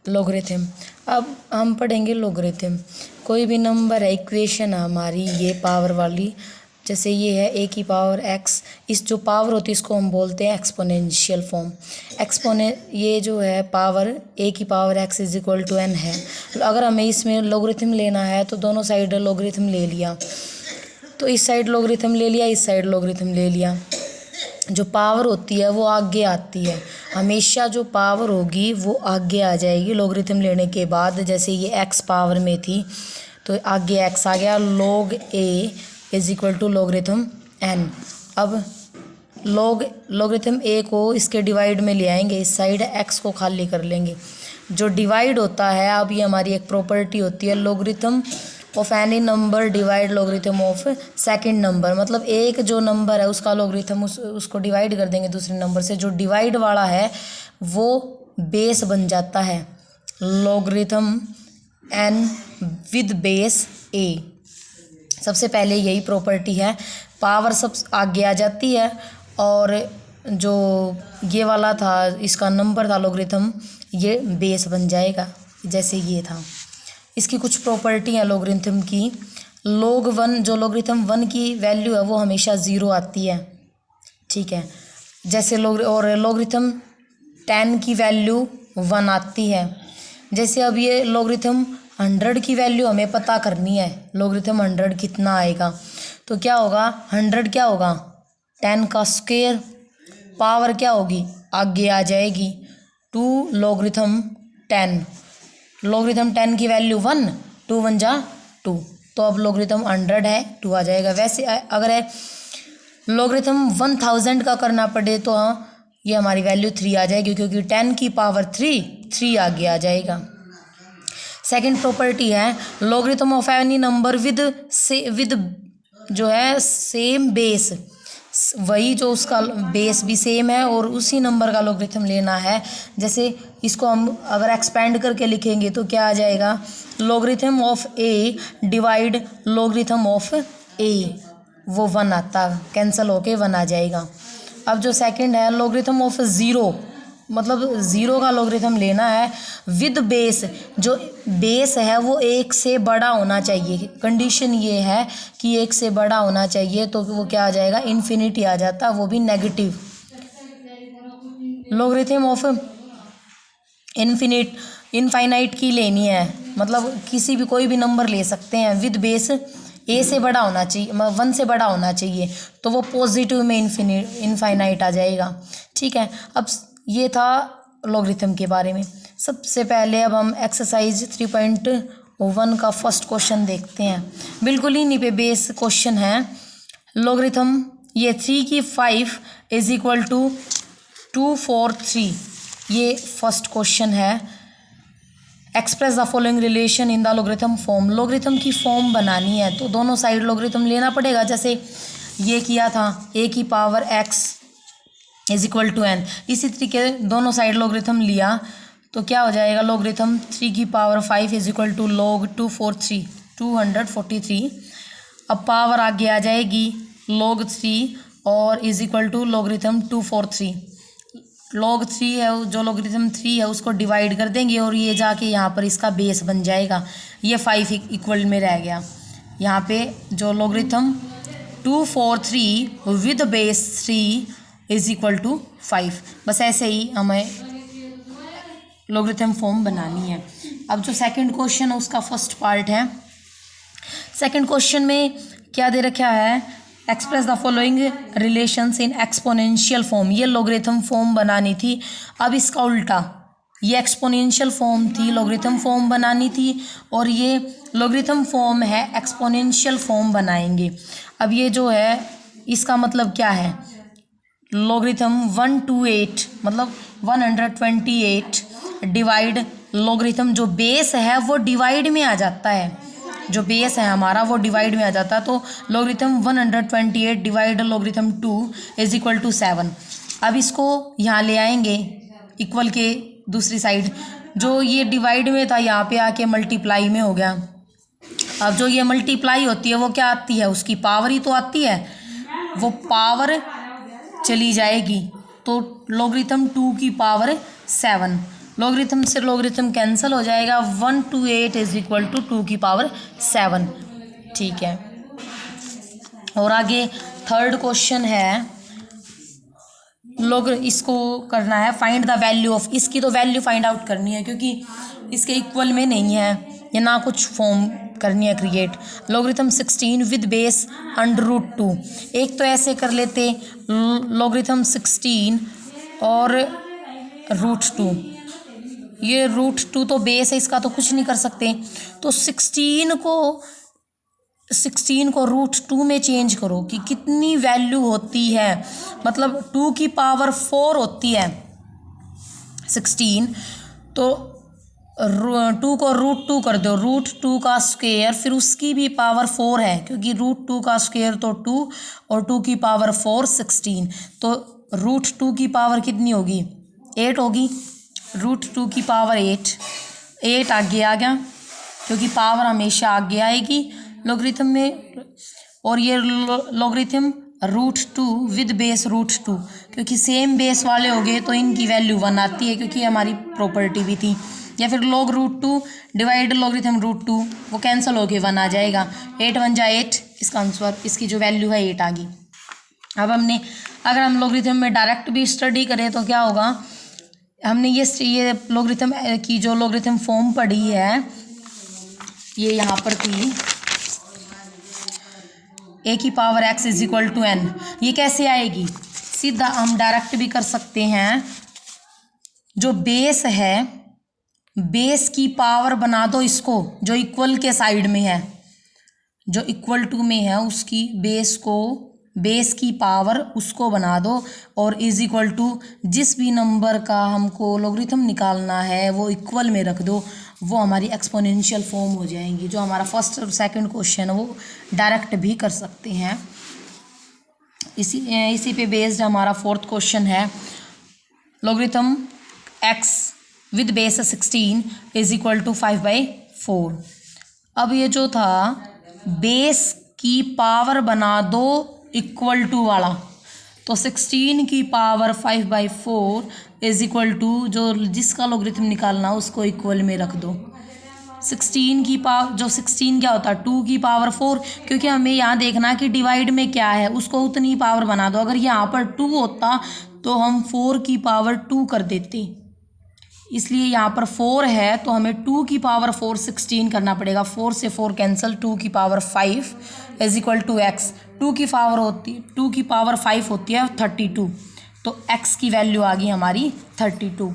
Logarithm. अब हम पढ़ेंगे लॉगरिथम। कोई भी नंबर है, इक्वेशन है हमारी ये पावर वाली, जैसे ये है a की पावर x, इस जो पावर होती है इसको हम बोलते हैं एक्सपोनेंशियल फॉर्म। ये जो है पावर a की power x is equal to n है। अगर हमें इसमें लॉगरिथम लेना है तो दोनों साइड लॉगरिथम ले लिया, तो इस साइड लॉगरिथम ले लिया, इस साइड लॉगरिथम ले लिया। जो पावर होती है वो आगे आती है, हमेशा जो पावर होगी वो आगे आ जाएगी लॉगरिथम लेने के बाद। जैसे ये x पावर में थी तो आगे x आ गया, log a is equal to logarithm n। अब लॉगरिथम a को इसके डिवाइड में ले आएंगे, इस साइड x को खाली कर लेंगे। जो डिवाइड होता है, अब ये हमारी एक प्रॉपर्टी होती है, logarithm of any number divide logarithm of second number. मतलब एक जो नंबर है उसका लॉगरिथम उसको डिवाइड कर देंगे दूसरे नंबर से, जो डिवाइड वाला है वो बेस बन जाता है logarithm n with base a। सबसे पहले यही प्रॉपर्टी है, पावर सब आगे आ जाती है और जो ये वाला था इसका नंबर था लॉगरिथम, ये बेस बन जाएगा जैसे ये था। इसकी कुछ प्रॉपर्टी है लॉगरिथम की। log 1, जो लॉगरिथम 1 की वैल्यू है वो हमेशा 0 आती है, ठीक है। जैसे लॉगरिथम 10 की वैल्यू 1 आती है। जैसे अब ये लॉगरिथम 100 की वैल्यू हमें पता करनी है, लॉगरिथम 100 कितना आएगा, तो क्या होगा, 100 क्या होगा 10 का स्क्वायर, पावर क्या होगी आगे आ जाएगी 2 लॉगरिथम 10। लॉगरिथम 10 की वैल्यू 1, 2 1 जा 2, तो अब लॉगरिथम 100 है 2 आ जाएगा। वैसे अगर है लॉगरिथम 1000 का करना पड़े तो हाँ ये हमारी वैल्यू 3 आ जाएगी, क्योंकि 10 की पावर 3 आगे आ जाएगा। सेकंड प्रॉपर्टी है logarithm of any number with जो है सेम बेस, वही जो उसका बेस भी सेम है और उसी नंबर का लॉगरिथम लेना है। जैसे इसको हम अगर एक्सपेंड करके लिखेंगे तो क्या आ जाएगा, logarithm of a divide logarithm of a, वो 1 आता, कैंसिल होके 1 आ जाएगा। अब जो सेकंड है लॉगरिथम ऑफ 0, मतलब 0 का लॉगरिथम लेना है विद बेस, जो बेस है वो 1 से बड़ा होना चाहिए। कंडीशन ये है कि 1 से बड़ा होना चाहिए, तो वो क्या आ जाएगा, इन्फिनिटी आ जाता, वो भी नेगेटिव। लॉगरिथम ऑफ इनफाइनाइट की लेनी है, मतलब किसी भी कोई भी नंबर ले सकते हैं, विद बेस a से बड़ा होना चाहिए, 1 से बड़ा होना चाहिए, तो वो पॉजिटिव में इनफाइनाइट आ जाएगा, ठीक है। अब ये था लॉगरिथम के बारे में। सबसे पहले अब हम एक्सरसाइज 3.1 का फर्स्ट क्वेश्चन देखते हैं। बिल्कुल ही नहीं पे बेस क्वेश्चन है। लॉगरिथम ये 3 की 5 इज इक्वल टू 243, ये फर्स्ट क्वेश्चन है। Express the following relation in the logarithm form. Logarithm की फॉर्म बनानी है तो दोनों साइड लॉगरिथम लेना पड़ेगा। जैसे ये किया था a की power x is equal to n, इसी तरीके दोनों साइड लॉगरिथम लिया तो क्या हो जाएगा, लॉगरिथम 3 की power 5 is equal to log 243। अब पावर आगे आ जाएगी log 3 और is equal to logarithm 243। log 3 है, जो लॉगरिथम 3 है उसको डिवाइड कर देंगे और ये जाके यहाँ पर इसका बेस बन जाएगा। ये 5 इक्वल में रह गया। यहाँ पे जो logarithm 243 with base 3 is equal to 5, बस ऐसे ही हमें लॉगरिथम फॉर्म बनानी है। अब जो सेकंड क्वेश्चन है उसका फर्स्ट पार्ट है। सेकंड क्वेश्चन में क्या दे रखा है, express the following relations in exponential form. ये लॉगरिथम फॉर्म बनानी थी। अब इसका उल्टा, ये एक्सपोनेंशियल फॉर्म थी, लॉगरिथम फॉर्म बनानी थी, और ये लॉगरिथम फॉर्म है, एक्सपोनेंशियल फॉर्म बनाएंगे। अब ये जो है इसका मतलब क्या है, लॉगरिथम 128 मतलब 128 डिवाइड लॉगरिथम, जो बेस है वो डिवाइड में आ जाता है, जो बेस है हमारा वो डिवाइड में आ जाता है। तो logarithm 128 divide logarithm 2 is equal to 7। अब इसको यहाँ ले आएंगे इक्वल के दूसरी साइड, जो ये डिवाइड में था यहाँ पे आके मल्टीप्लाई में हो गया। अब जो ये मल्टीप्लाई होती है वो क्या आती है, उसकी पावर ही तो आती है, वो पावर चली जाएगी, तो लॉगरिथम 2 की पावर 7। लॉगरिथम से लॉगरिथम कैंसिल हो जाएगा, 1 to 8 इज इक्वल टू 2 की पावर 7। ठीक है, और आगे थर्ड क्वेश्चन है, इसको करना है फाइंड द वैल्यू ऑफ, इसकी तो वैल्यू फाइंड आउट करनी है क्योंकि इसके इक्वल में नहीं है, या ना कुछ फॉर्म करनी है क्रिएट। लॉगरिथम 16 विद बेस √2, एक तो ऐसे कर लेते लॉगरिथम 16 और √2, ये √2 तो बेस है इसका, तो कुछ नहीं कर सकते, तो 16 को √2 में चेंज करो कि कितनी वैल्यू होती है, मतलब 2 की पावर 4 होती है 16, तो 2 को √2 कर दो, √2 का स्क्वायर, फिर उसकी भी पावर 4 है क्योंकि √2 का स्क्वायर तो 2 और 2 की पावर 4 16, तो √2 की पावर कितनी होगी 8 होगी, √2 की पावर 8 आगे आ गया क्योंकि पावर हमेशा आगे आएगी लॉगरिथम में, और ये लॉगरिथम √2 विद बेस √2, क्योंकि सेम बेस वाले हो गए तो इनकी वैल्यू 1 आती है क्योंकि हमारी प्रॉपर्टी भी थी, या फिर log √2 डिवाइड लॉगरिथम √2, वो कैंसिल होके 1 आ जाएगा, 8 1 जा 8, इसका आंसर, इसकी जो वैल्यू है 8 आ गई। अब अगर हम लॉगरिथम में डायरेक्ट भी स्टडी करें तो क्या होगा, हमने ये लॉगरिथम की जो लॉगरिथम फॉर्म पढ़ी है, ये यहाँ पर थी a की power x is equal to n, ये कैसे आएगी, सीधा हम डायरेक्ट भी कर सकते हैं, जो बेस है बेस की पावर बना दो इसको, जो इक्वल के साइड में है, जो इक्वल टू में है उसकी बेस की पावर उसको बना दो, और इज इक्वल टू जिस भी नंबर का हमको लॉगरिथम निकालना है वो इक्वल में रख दो, वो हमारी एक्सपोनेंशियल फॉर्म हो जाएंगी। जो हमारा फर्स्ट और सेकंड क्वेश्चन है वो डायरेक्ट भी कर सकते हैं। इसी पे बेस्ड हमारा फोर्थ क्वेश्चन है, logarithm x with base 16 is equal to 5/4। अब ये जो था बेस की पावर बना दो इक्वल टू वाला, तो 16 की पावर 5/4 इज इक्वल टू जो जिसका लॉगरिथम निकालना उसको इक्वल में रख दो। 16 की पावर, जो 16 क्या होता है 2 की पावर 4, क्योंकि हमें यहाँ देखना कि डिवाइड में क्या है उसको उतनी पावर बना दो। अगर यहाँ पर 2 होता तो हम 4 की पावर 2 कर देते, इसलिए यहाँ पर 4 है तो हमें 2 की पावर 4 16 करना पड़ेगा। 4 से 4 कैंसिल, 2 की power 5 is equal to x। 2 की पावर 5 होती है 32, तो x की वैल्यू आ गई हमारी 32।